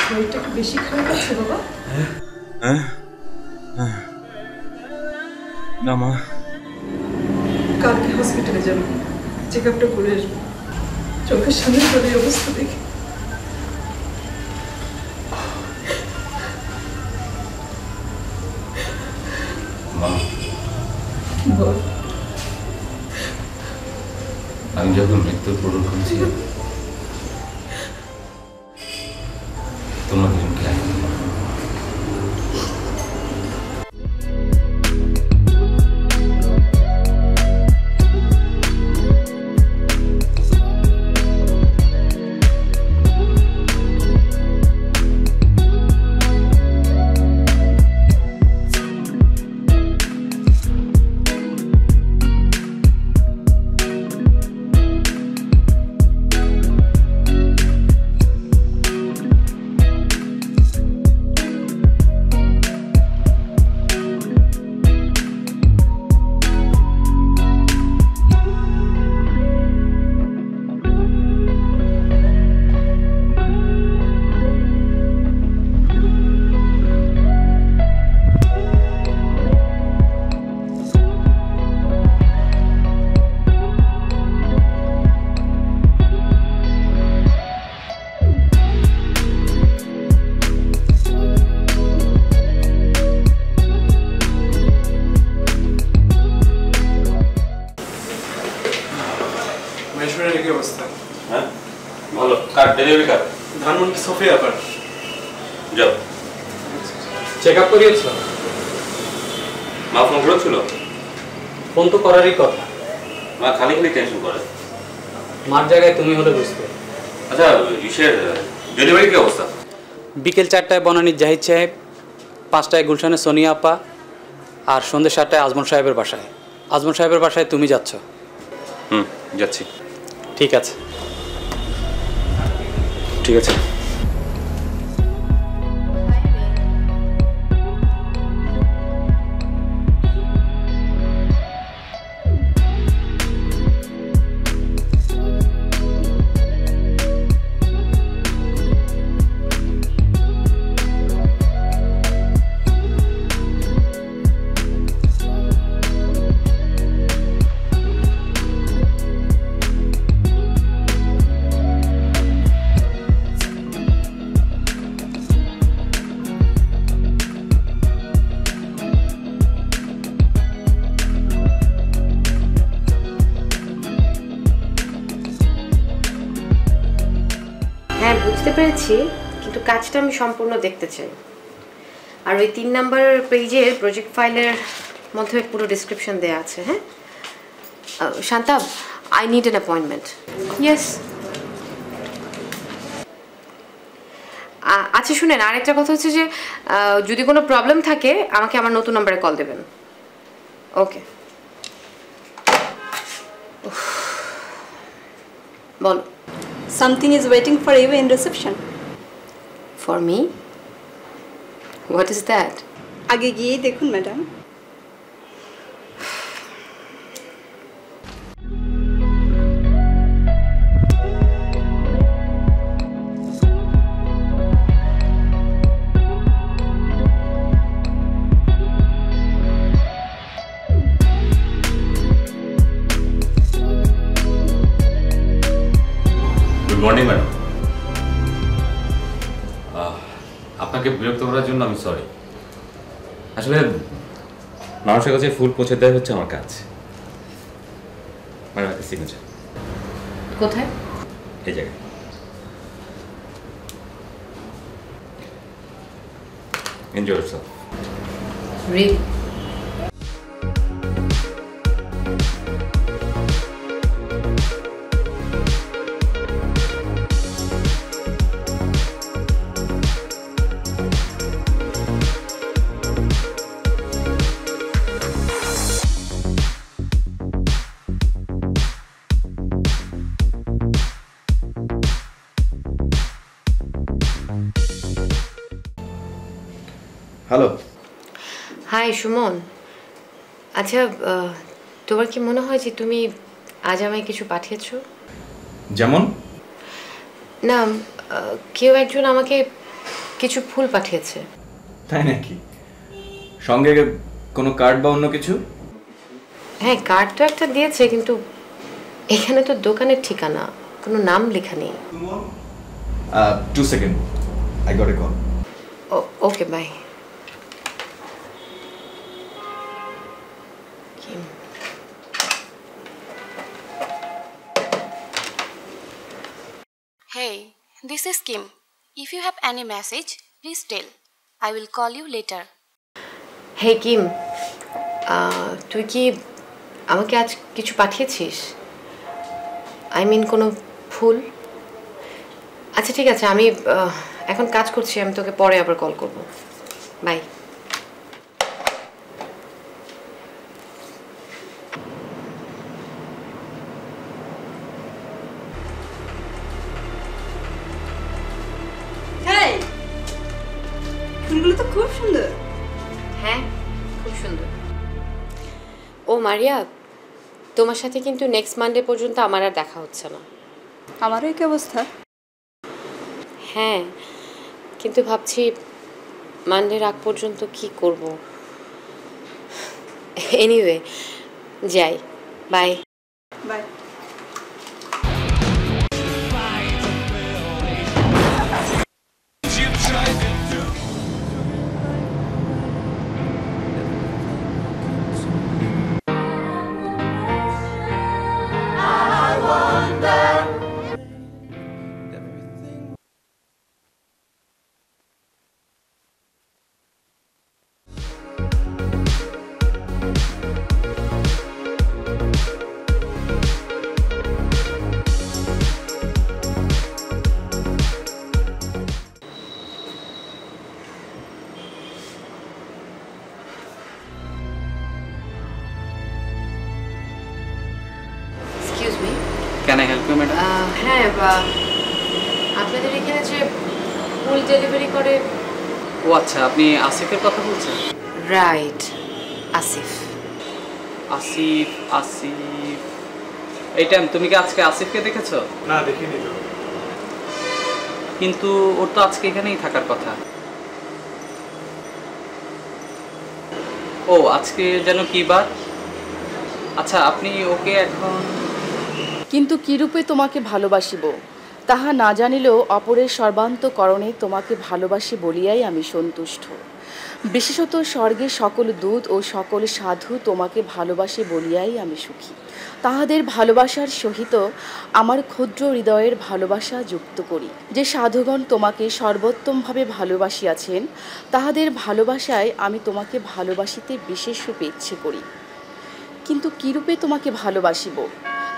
শরীরটা কি বেশি খারাপ আছে বাবা? না মা, কালকে হসপিটালে যাবো, চেক আপটা করে আসবো। চোখের সামনে তোর এই অবস্থা দেখে বল। আমি যখন মৃত্যুর পূরণ করেছিলাম তোমার মুখে কি অবস্থা? হ্যাঁ ভালো। কার ডেলিভারি কার? ধানমন্ডি সোফিয়া পার। যাও। চেক আপ করিয়েছো? মা ফোন করেছিল? ফোন তো করারই কথা। মা খালি খালি টেনশন করে। মার জায়গায় তুমি হলে বুঝতে। আচ্ছা ইসের ডেলিভারি কি অবস্থা? বিকেল 4টায় বনানীর জাহিদ সাহেব, 5টায় গুলশানে সোনিয়া আপা, আর সন্ধ্যে 7টায় আজমল সাহেবের বাসায়। আজমল সাহেবের বাসায় তুমি যাচ্ছ? যাচ্ছি। ঠিক আছে ঠিক আছে। হ্যাঁ বুঝতে পেরেছি, কিন্তু কাজটা আমি সম্পূর্ণ দেখতে চাই। আর ওই 3 নাম্বার পেজের প্রজেক্ট ফাইলের মধ্যে পুরো ডেসক্রিপশন দেওয়া আছে। হ্যাঁ Shanta, I need an appointment. Yes. আচ্ছা শুনেন, আরেকটা কথা হচ্ছে যে যদি কোনো প্রবলেম থাকে আমাকে আমার নতুন নাম্বারে কল দেবেন। ওকে বলো। Something is waiting for you in reception. For me? What is that? আগে গিয়ে দেখুন ম্যাডাম। Good morning madam. আপনাকে বিরক্ত করার জন্য আমি সরি। আসলে মানুষের কাছে ফুল পৌঁছে দেওয়া হচ্ছে আমার কাজ। ম্যাডাম একটা সিগনেচার। কোথায়? এই জায়গায়। Enjoy yourself. Really? Hello. Hi Suman, আচ্ছা তোমার কি মনে হয় যে তুমি আজ আমায় কিছু পাঠিয়েছো? যেমন? না, কেউ একজন আমাকে কিছু ফুল পাঠিয়েছে। তাই নাকি? সঙ্গে কোনো কার্ড বা অন্য কিছু? হ্যাঁ, কার্ড তো একটা দিয়েছে, কিন্তু এখানে তো দোকানের ঠিকানা, কোনো নাম লেখা নেই। 2 second, I got a call. Okay, bye. Hey, this is Kim. If you have any message, please tell. I will call you later. Hey Kim, তুই কি আমাকে আজ কিছু পাঠিয়েছিস? আই মিন কোনো ফুল? আচ্ছা ঠিক আছে, আমি এখন কাজ করছি, আমি তোকে পরে আবার কল করব। বাই। Hey! ফুলগুলো তো খুব সুন্দর। হ্যাঁ, খুব সুন্দর। ও মারিয়া, তোমার সাথে কিন্তু নেক্সট মানডে পর্যন্ত আমার আর দেখা হচ্ছে না। আমারও কি অবস্থা? হ্যাঁ, কিন্তু ভাবছি মানডের আগ পর্যন্ত কি করব। এনিওয়ে, যাই। Bye. Bye. Excuse me. Can I help you madam? হ্যাঁ, আপনাদের এখানে যে ফুল ডেলিভারি করে। ও আচ্ছা, আপনি আসিফের কথা বলছেন? রাইট, আসিফ। আসিফ আসিফ এই টাইম তুমি কি আজকে আসিফকে দেখেছো? না, দেখিনি তো। কিন্তু ওর তো আজকে এখানেই থাকার কথা। ও আজকে যেন কি বার? আচ্ছা, আপনি ওকে এখন। কিন্তু কিরূপে তোমাকে ভালোবাসিব তাহা না জানিলেও অপরের সর্বান্তকরণে তোমাকে ভালোবাসি বলিয়াই আমি সন্তুষ্ট। বিশেষত স্বর্গের সকল দূত ও সকল সাধু তোমাকে ভালোবাসে বলিয়াই আমি সুখী। তাহাদের ভালোবাসার সহিত আমার ক্ষুদ্র হৃদয়ের ভালোবাসা যুক্ত করি। যে সাধুগণ তোমাকে সর্বোত্তমভাবে ভালোবাসিয়াছেন, তাহাদের ভালোবাসায় আমি তোমাকে ভালোবাসিতে বিশেষ রূপে ইচ্ছে করি। কিন্তু কিরূপে তোমাকে ভালোবাসিব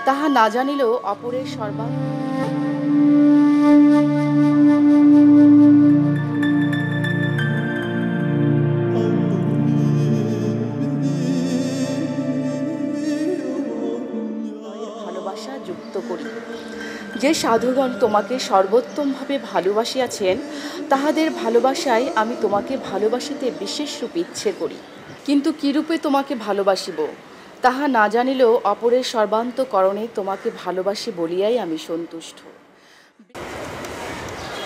তাহা না জানিলেও অপরের ভালোবাসা যুক্ত করি। যে সাধুগণ তোমাকে সর্বোত্তমভাবে ভালোবাসিয়াছেন, তাহাদের ভালোবাসায় আমি তোমাকে ভালোবাসিতে বিশেষ রূপে ইচ্ছে করি। কিন্তু কিরূপে তোমাকে ভালোবাসিব তাহা না জানিলেও অপরের সর্বান্তকরণে তোমাকে ভালোবাসি বলিয়াই আমি সন্তুষ্ট।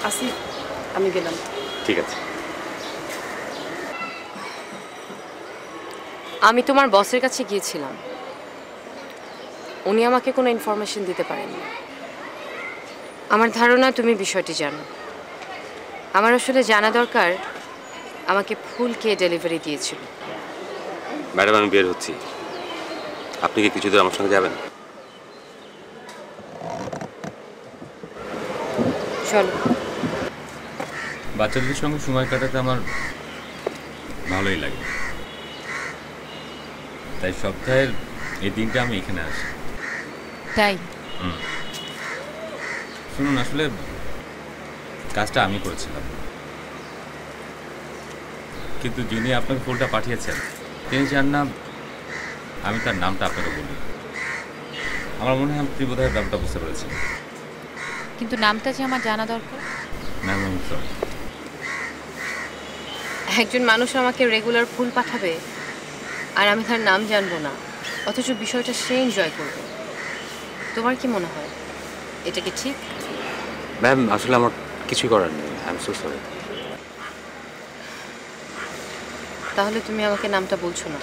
আসিফ, আমি গেলাম। ঠিক আছে। আমি তোমার বসের কাছে গিয়েছিলাম, উনি আমাকে কোনো ইনফরমেশন দিতে পারেননি। আমার ধারণা তুমি বিষয়টি জানো। আমার আসলে জানা দরকার আমাকে ফুল কে ডেলিভারি দিয়েছিল। ম্যাডাম, আমি বের হচ্ছি, আপনি কি কিছু দূর আমার সঙ্গে যাবেন? চলো। বাচ্চাদের সঙ্গে সময় কাটাতে আমার ভালোই লাগে, তাই সপ্তাহের এই দিনটা আমি এখানে আসি। তাই? শুনুন, আসলে কাজটা আমি করেছিলাম, কিন্তু যিনি আপনাকে ফুলটা পাঠিয়েছেন তিনি চান না আমি তার নামটা আপনাকে বলি। আমার মনে হয় আপনি বোধহয় ব্যাপারটা বুঝতে পেরেছেন। কিন্তু নামটা যে আমার জানা দরকার। ম্যাম, আমি সরি। একজন মানুষ আমাকে রেগুলার ফুল পাঠাবে আর আমি তার নাম জানবো না, অথচ বিষয়টা সে এনজয় করবে। তোমার কি মনে হয় এটা কি ঠিক? ম্যাম আসলে আমার কিছু করার নেই, আই এম সো সরি। তাহলে তুমি আমাকে নামটা বলছো না?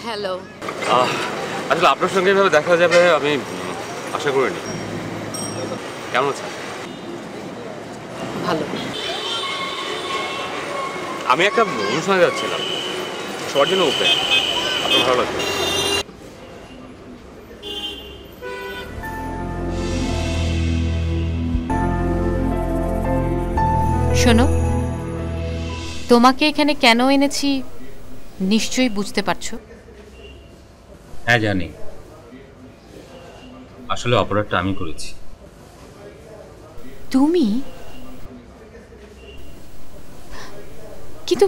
হ্যালো। আসলে আপনার সঙ্গে এভাবে দেখা যাবে আমি আশা করিনি। কেমন আছেন? ভালো। আমি একটা অনুষ্ঠানে যাচ্ছিলাম, সবার জন্য ওপেন, আপনার ভালো লাগবে। শোনো, তোমাকে এখানে কেন এনেছি নিশ্চয়ই বুঝতে পারছো। হ্যাঁ জানি, আসলে অপরাধটা আমি করেছি। তুমি? কিন্তু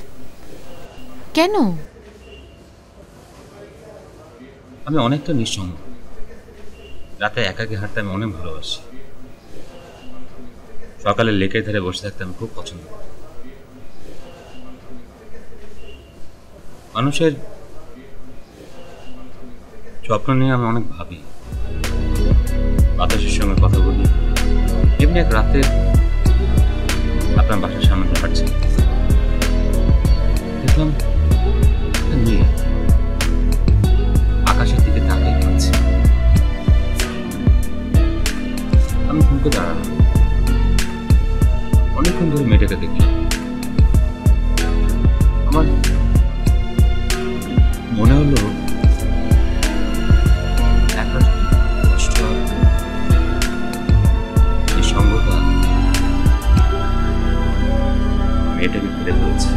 কেন? আমি অনেকটা নিঃসঙ্গ, রাতে একাকী হাঁটতে আমি অনেক ভালোবাসি। সকালে লেকের ধারে বসে থাকতে আমি খুব পছন্দ করি। মানুষের স্বপ্ন নিয়ে আমি অনেক ভাবি, বাতাসের সঙ্গে কথা বলি। এমনি এক রাতে আপনার বাসার সামনে দিয়ে হাঁটছি, দেখলাম একটা মেয়ে আকাশের দিকে তাকিয়ে কাঁদছে। আমি থমকে দাঁড়ালাম, অনেকক্ষণ ধরে মেয়েটাকে দেখলাম। আমার মনে হলো একটা কষ্ট, এই সঙ্গটা মেয়েটাকে ফিরে ফেলেছে।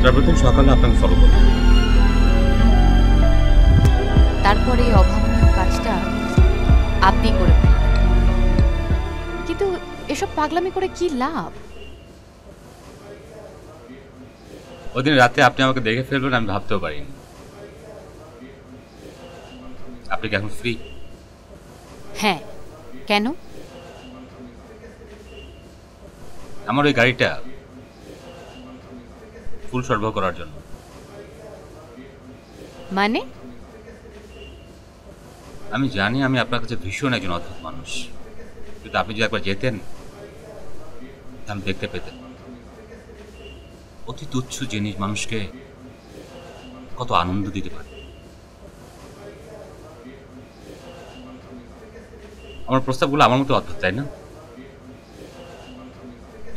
তারপর দিন সকালে আপনাকে ফলো করলাম। তারপরে এই অভাবনীয় কাজটা আপনি করে ফেললেন। কিন্তু এসব পাগলামি করে কি লাভ? ওদিন রাতে আপনি আমাকে দেখে ফেলবেন আমি ভাবতেও পারিনি। আপনি কি এখন ফ্রি? হ্যাঁ, কেন? আমার ওই গাড়িটা ফুল সরবরাহ করার জন্য। মানে? আমি জানি আমি আপনার কাছে ভীষণ একজন অদ্ভুত মানুষ, কিন্তু আপনি যদি একবার যেতেন তাহলে দেখতে পেতেন অতি তুচ্ছ জিনিস মানুষকে কত আনন্দ দিতে পারে। আমার প্রস্তাবগুলো আমার মতো অদ্ভুত, তাই না?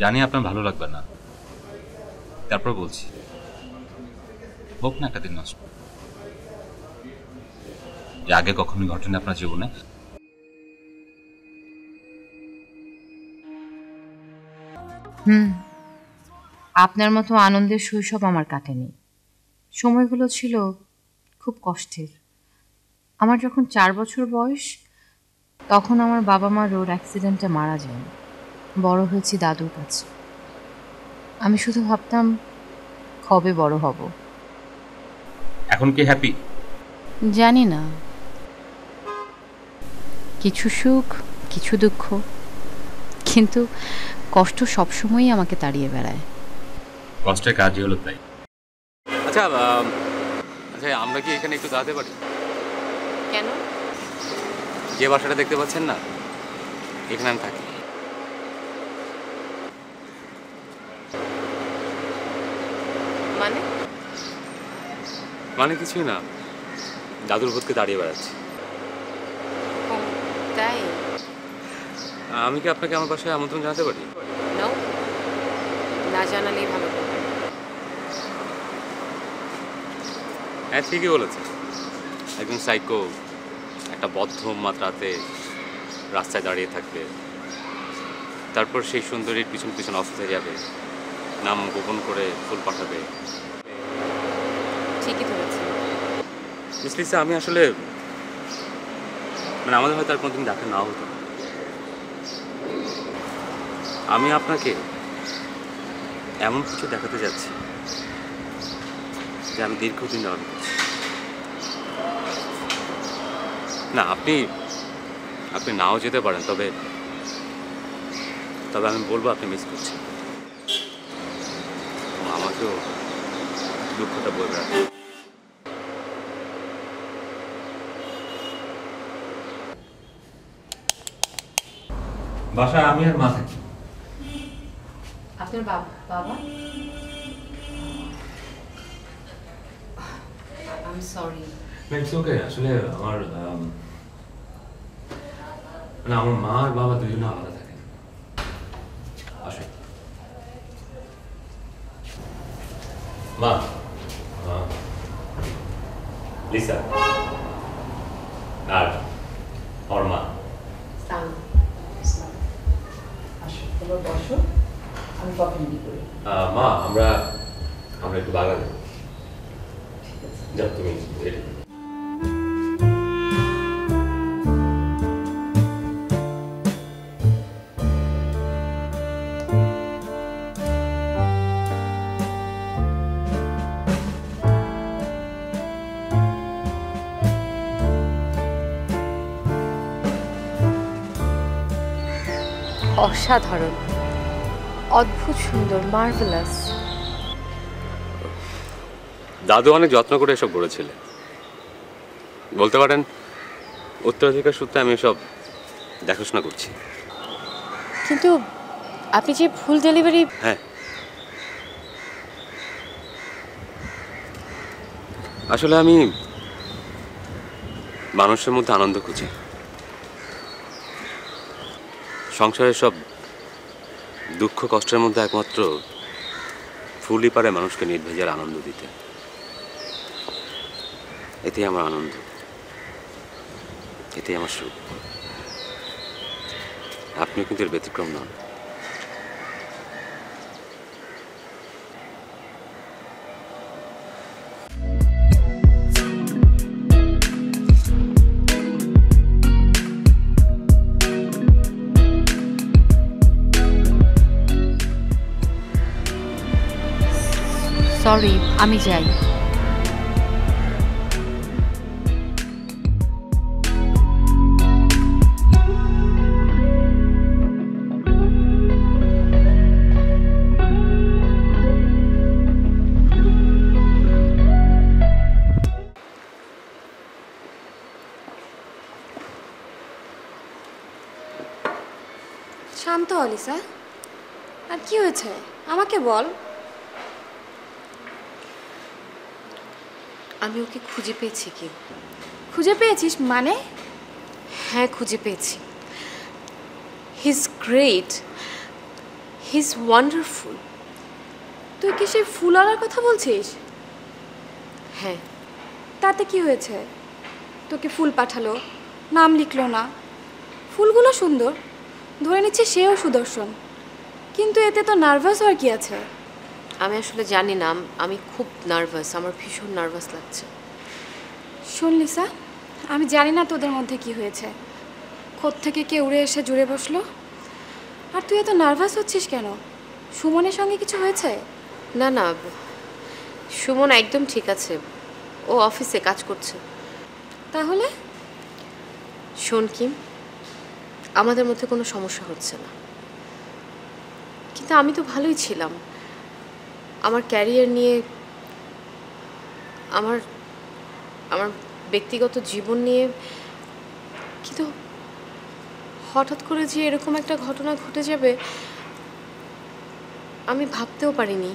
জানি আপনার ভালো লাগবে না, তারপর বলছি হোক না একটা দিন নষ্ট, যে আগে কখনো ঘটেনি আপনার জীবনে। আপনার মতো আনন্দের শৈশব আমার কাটেনি। সময়গুলো ছিল খুব কষ্টের। আমার যখন 4 বছর বয়স, তখন আমার বাবা মা রোড অ্যাক্সিডেন্টে মারা যায়। বড় হয়েছি দাদুর কাছে। আমি শুধু ভাবতাম কবে বড় হব। এখন কি হ্যাপি? জানি না, কিছু সুখ কিছু দুঃখ, কিন্তু কষ্ট সবসময়ই আমাকে তাড়িয়ে বেড়ায়। কষ্টের কাজই হলো তাই। আচ্ছা আচ্ছা, আমরা কি এখানে একটু দাঁড়াতে পারি? কেন? যে বাসাটা দেখতে পাচ্ছেন না, এখানে আমি থাকি। মানে? মানে কিছুই না, দাদুর ভূতকে দাঁড়িয়ে বেড়াচ্ছি। তাই? আমি কি আপনাকে আমার বাসায় আমন্ত্রণ জানাতে পারি? না জানালেই ভালো। হ্যাঁ ঠিকই বলেছে, একজন সাইকো একটা বদ্ধ মাত্রাতে রাস্তায় দাঁড়িয়ে থাকবে, তারপর সেই সুন্দরীর পিছন পিছন অফিসে যাবে, নাম গোপন করে ফুল পাঠাবে। ঠিকই ধরেছে। মিস লিসা, আমি আসলে মানে আমাদের হয়তো আর কোনোদিন দেখা নাও হতো। আমি আপনাকে এমন কিছু দেখাতে যাচ্ছি যে আমি দীর্ঘদিন ধারণ করছি। না, আপনি নাও যেতে পারেন, তবে আমি বলবো আপনি মিস করছেন। আমাকেও দুঃখটা বয়ে বেড়াতে। বাসায় আমি আর মা থাকি। আপনার বাবা? I am sorry. It's okay. আসলে আমার মানে আমার মা আর বাবা দুজনে আলাদা থাকেন। আসে মা, লিসা আর আমার মা। বসো, আমি কফি রেডি করি। মা, আমরা একটু বাগানে যাও, তুমি রেডি। অসাধারণ, অদ্ভুত সুন্দর, মার্ভেলাস। দাদু অনেক যত্ন করে এসব করেছিলেন। বলতে পারেন উত্তরাধিকার সূত্রে আমি এসব দেখাশোনা করছি। কিন্তু আপনি যে ফুল ডেলিভারি। হ্যাঁ, আসলে আমি মানুষের মধ্যে আনন্দ খুঁজি। সংসারের সব দুঃখ কষ্টের মধ্যে একমাত্র ফুলই পারে মানুষকে নির্ভেজাল আনন্দ দিতে। এতেই আমার আনন্দ, এতেই আমার সুখ। আপনিও কিন্তু এর ব্যতিক্রম নন। সরি, আমি যাই। শান্ত হ লিসা। আর কি হয়েছে আমাকে বল। আমি ওকে খুঁজে পেয়েছি। কি খুঁজে পেয়েছিস মানে? হ্যাঁ, খুঁজে পেয়েছি। He is great, he is wonderful. তুই কি সেই ফুলওয়ালার কথা বলছিস? হ্যাঁ। তাতে কি হয়েছে? তোকে ফুল পাঠালো, নাম লিখলো না। ফুলগুলো সুন্দর, ধরে নিচ্ছে সেও সুদর্শন, কিন্তু এতে তো নার্ভাস হওয়ার কি আছে? আমি আসলে জানি না, আমি খুব নার্ভাস, আমার ভীষণ নার্ভাস লাগছে। শোন লিসা, আমি জানি না তোদের মধ্যে কি হয়েছে, কোত্থেকে কে উড়ে এসে জুড়ে বসলো। আর তুই এত নার্ভাস হচ্ছিস কেন? সুমনের সঙ্গে কিছু হয়েছে? না না, সুমন একদম ঠিক আছে, ও অফিসে কাজ করছে। তাহলে শোন কিম, আমাদের মধ্যে কোনো সমস্যা হচ্ছে না, কিন্তু আমি তো ভালোই ছিলাম। আমার ক্যারিয়ার নিয়ে, আমার ব্যক্তিগত জীবন নিয়ে, কিন্তু হঠাৎ করে যে এরকম একটা ঘটনা ঘটে যাবে আমি ভাবতেও পারিনি।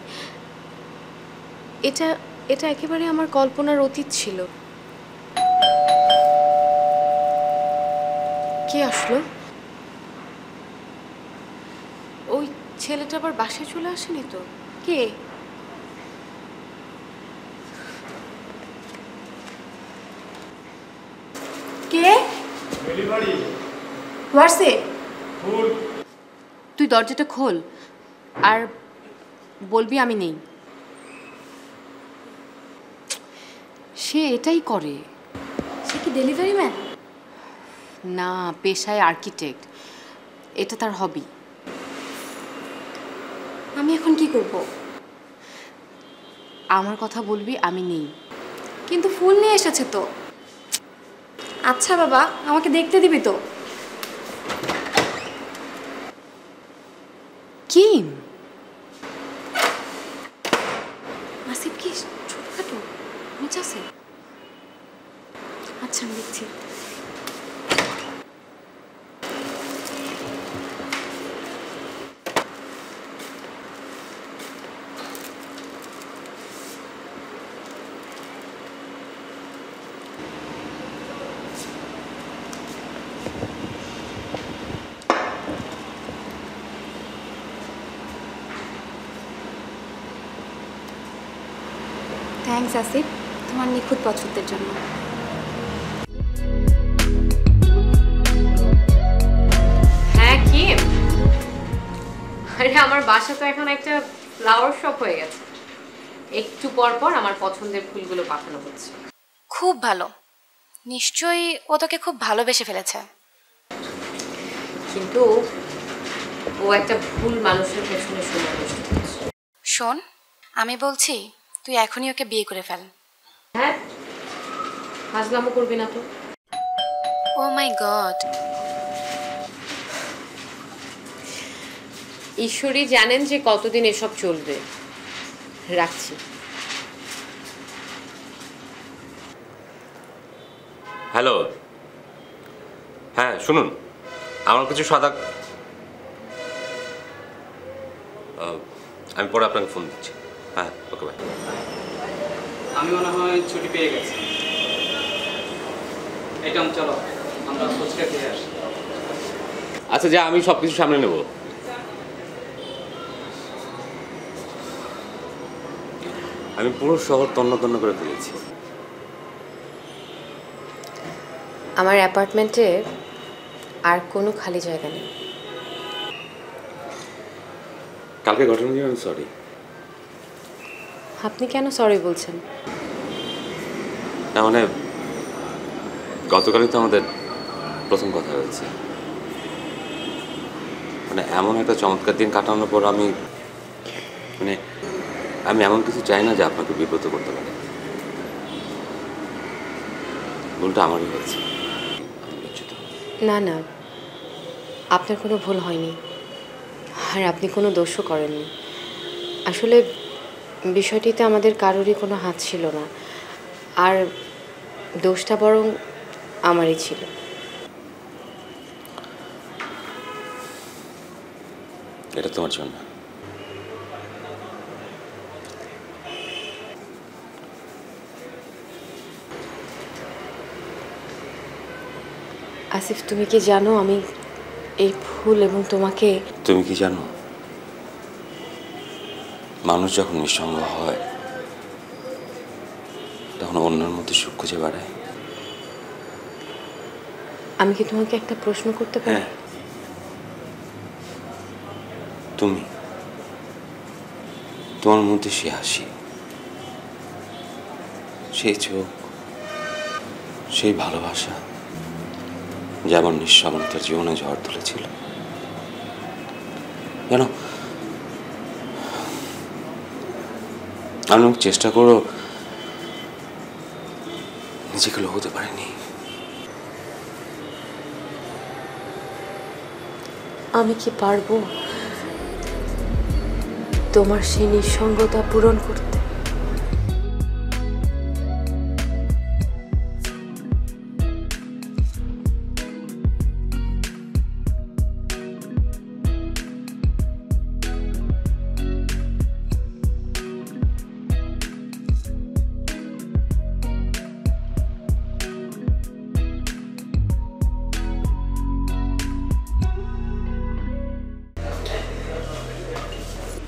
এটা একেবারে আমার কল্পনার অতীত ছিল। কে আসলো? ওই ছেলেটা আবার বাসায় চলে আসেনি তো? কে? কে? Delivery WhatsApp? ফুল তুই দরজাটা খোল আর বলবি আমি নেই। সে এটাই করে। সে কি ডেলিভারি ম্যান? না, পেশায় আর্কিটেক্ট, এটা তার হবি। আমি এখন কি করব? আমার কথা বলবি আমি নেই। কিন্তু ফুল নিয়ে এসেছে তো। আচ্ছা বাবা, আমাকে দেখতে দিবি তো? কি আসিফ কি ছোটখাটো খোঁজ আছে? আচ্ছা আমি দেখছি। থ্যাঙ্কস আসিফ, তোমার নিখুঁত পছন্দের জন্য। হ্যাঁ কি? আরে আমার বাসা তো এখন একটা ফ্লাওয়ার শপ হয়ে গেছে। একটু পর পর আমার পছন্দের ফুলগুলো পাঠানো হচ্ছে। খুব ভালো, নিশ্চয়ই ও তোকে খুব ভালোবেসে ফেলেছে। কিন্তু ও একটা ভুল মানুষের পেছনে সময় নষ্ট করছে। শোন, আমি বলছি তুই এখনই ওকে বিয়ে করে ফেল। হ্যাঁ, হাজলামো করবি না তো? ও মাই গড। ঈশ্বরই জানেন যে কতদিন এসব চলবে। রাখছি। হ্যালো, হ্যাঁ শুনুন, আমার কিছু সাদা, আমি পরে আপনাকে ফোন দিচ্ছি। হ্যাঁ, ওকে বাই। আমি মনে হয় ছুটি পেয়ে গেছি। এটা চলো আমরা ফুচকা খেয়ে আসি। আচ্ছা যা, আমি সব কিছু সামনে নেব। আমি পুরো শহর তন্ন তন্ন করে ফেলেছি। আমার অ্যাপার্টমেন্টে আর কোনো খালি জায়গা নেই। কালকে ঘটনা নিয়ে আমি সরি। আপনি কেন সরি বলছেন? না মানে গতকালই তো আমাদের প্রথম কথা হয়েছে। মানে এমন একটা চমৎকার দিন কাটানোর পর আমি এমন কিছু চাই না যে আপনাকে বিব্রত করতে পারে। ভুলটা আমারই হয়েছে। না না, আপনার কোনো ভুল হয়নি, আর আপনি কোনো দোষও করেননি। আসলে বিষয়টিতে আমাদের কারোরই কোনো হাত ছিল না, আর দোষটা বরং আমারই ছিল। এটা তোমার জন্য। আসিফ, তুমি কি জানো আমি এই ফুল এবং তোমাকে... তুমি কি জানো, মানুষ যখন নিঃসঙ্গ হয় তখন অন্যের মধ্যে সুখ খুঁজে বেড়ায়। আমি কি তোমাকে একটা প্রশ্ন করতে পারি? তুমি, তোমার মধ্যে সে হাসি, সেই চোখ, সেই ভালোবাসা যেমন নিঃসঙ্গতার জীবনে ঝড় তুলেছিল, জানো আমি চেষ্টা করো নিজেকে লুকোতে পারিনি। আমি কি পারবো তোমার সেই নিঃসঙ্গতা পূরণ করতে?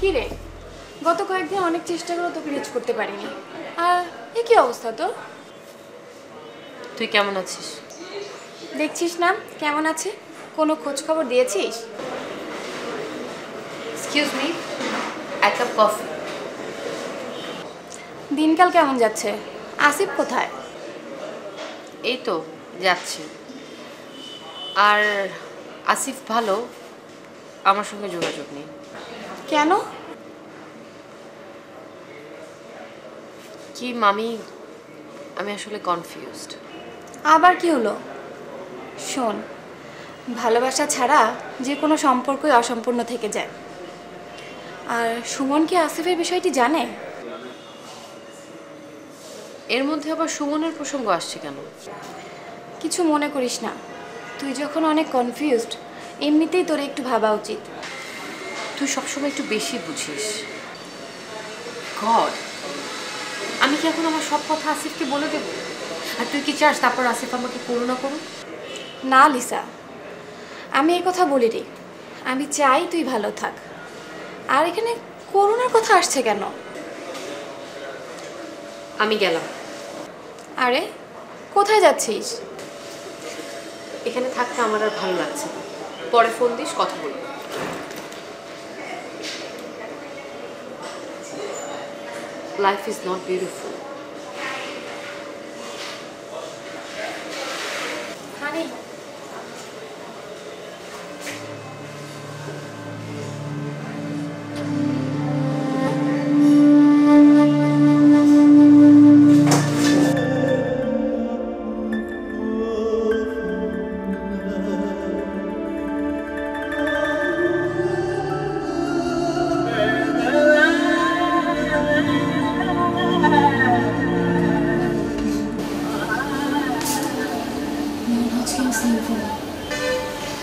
কি রে, গত কয়েকদিন অনেক চেষ্টা করে তোকে রিচ করতে পারিনি। আর এ কি অবস্থা তোর? তুই কেমন আছিস? দেখছিস না কেমন আছে, কোনো খোঁজ খবর দিয়েছিস? এক্সকিউজ মি, এক কাপ কফি। দিনকাল কেমন যাচ্ছে? আসিফ কোথায়? এই তো যাচ্ছি। আর আসিফ ভালো, আমার সঙ্গে যোগাযোগ নেই। কেন? কি মামি, আমি আসলে কনফিউজড। আবার কি হলো? শোন, ভালোবাসা ছাড়া যে কোনো সম্পর্কই অসম্পূর্ণ থেকে যায়। আর সুমন কি আসিফের বিষয়টি জানে? এর মধ্যে আবার সুমনের প্রসঙ্গ আসছে কেন? কিছু মনে করিস না, তুই যখন অনেক কনফিউজড, এমনিতেই তোর একটু ভাবা উচিত। তুই সবসময় একটু বেশি বুঝিস। গড, আমি কি এখন আমার সব কথা আসিফকে বলে দেব? আর তুই কি চাস তারপর আসিফ আমাকে করুণা করুক? না লিসা, আমি এই কথা বলি রে। আমি চাই তুই ভালো থাক। আর এখানে করুণার কথা আসছে কেন? আমি গেলাম। আরে কোথায় যাচ্ছিস? এখানে থাকতে আমার আর ভালো লাগছে না। পরে ফোন দিস, কথা বলবো। Life is not beautiful. Honey,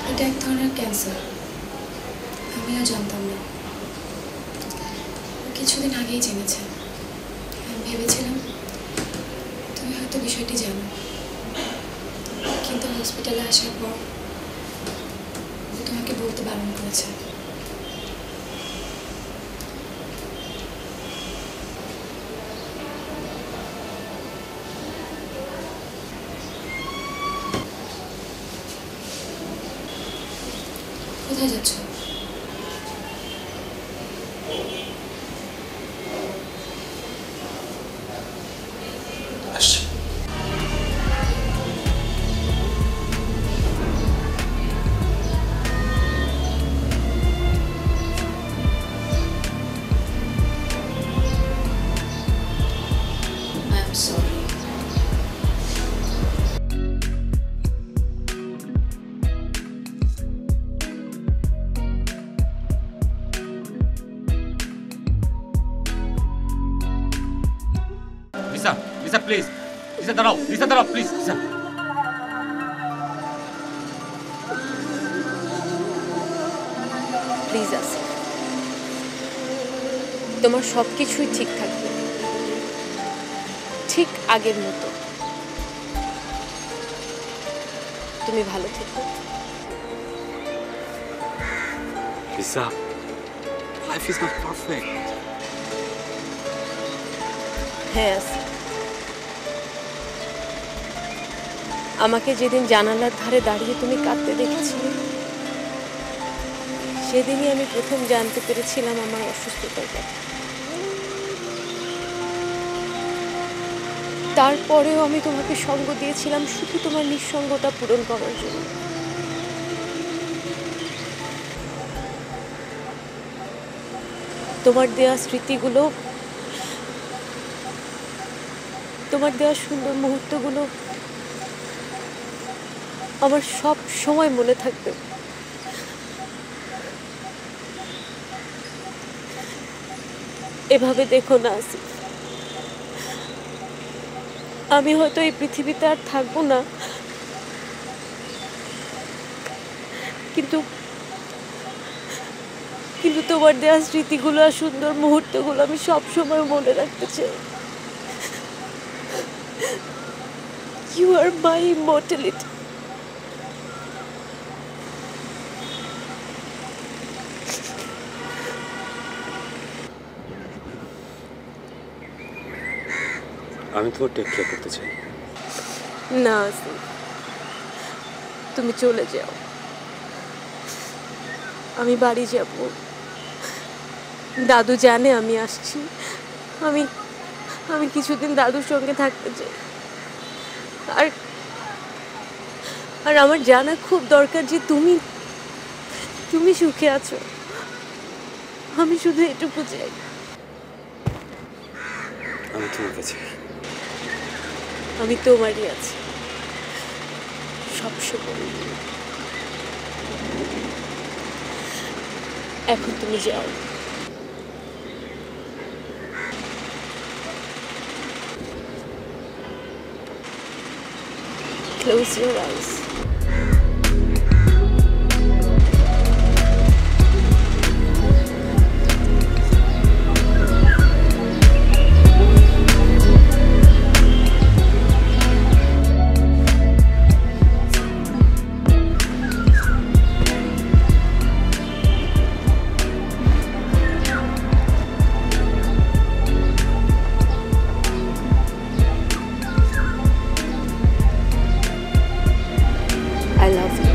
এটা এক ধরনের ক্যান্সার। আমিও জানতাম না, কিছুদিন আগেই জেনেছে। আমি ভেবেছিলাম তুমি হয়তো বিষয়টি জানো, কিন্তু হসপিটালে আসার পর ও তোমাকে বলতে বারণ করেছে। কোথায় যাচ্ছ? আসছি। I am sorry. Lisa, Lisa please, Lisa দাঁড়াও, লিসা দাঁড়াও প্লিজ, লিসা। প্লিজ আসিফ, তোমার সব কিছুই ঠিক থাকবে, ঠিক আগের মতো। তুমি ভালো থেকো। Lisa, life is not perfect. হ্যাঁ আসিফ, আমাকে যেদিন জানালার ধারে দাঁড়িয়ে তুমি কাঁদতে দেখেছিলে, সেদিনই আমি প্রথম জানতে পেরেছিলাম আমার অসুস্থতার কথা। তারপরেও আমি তোমাকে সঙ্গ দিয়েছিলাম শুধু তোমার নিঃসঙ্গতা পূরণ করার জন্য। তোমার দেয়া স্মৃতিগুলো, তোমার দেওয়া সুন্দর মুহূর্তগুলো আমার সব সময় মনে থাকবে। এভাবে দেখো না আসিফ, আমি হয়তো এই পৃথিবীতে আর থাকবো না, কিন্তু কিন্তু তোমার দেওয়া স্মৃতিগুলো আর সুন্দর মুহূর্তগুলো আমি সব সময় মনে রাখতে চাই। You are my immortality. আমি তোমার টেক কেয়ার করতে চাই। না আসিফ, তুমি চলে যাও। আমি বাড়ি যাব, দাদু জানে আমি আসছি। আমি আমি কিছুদিন দাদুর সঙ্গে থাকতে চাই। আর আর আমার জানা খুব দরকার যে তুমি সুখে আছো। আমি শুধু এটুকু চাই। আমি তোমার কাছে, আমি তোমারই আছি সবসময়। এখন তুমি যাও। Close your eyes. I love you.